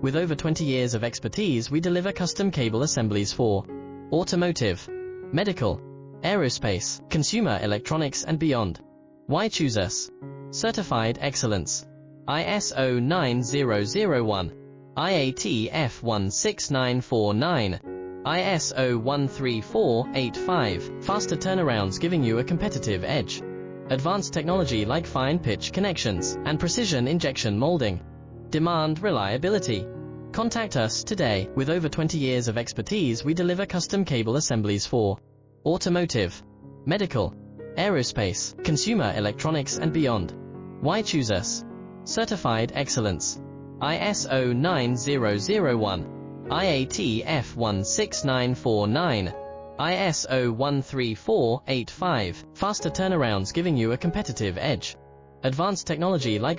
With over 20 years of expertise, we deliver custom cable assemblies for automotive, medical, aerospace, consumer electronics and beyond. Why choose us? Certified excellence. ISO 9001, IATF 16949, ISO 13485. Faster turnarounds giving you a competitive edge. Advanced technology like fine pitch connections and precision injection molding. Demand reliability. Contact us today. With over 20 years of expertise, we deliver custom cable assemblies for automotive, medical, aerospace, consumer electronics and beyond. Why choose us? Certified excellence. ISO 9001, IATF 16949, ISO 13485. Faster turnarounds giving you a competitive edge. Advanced technology like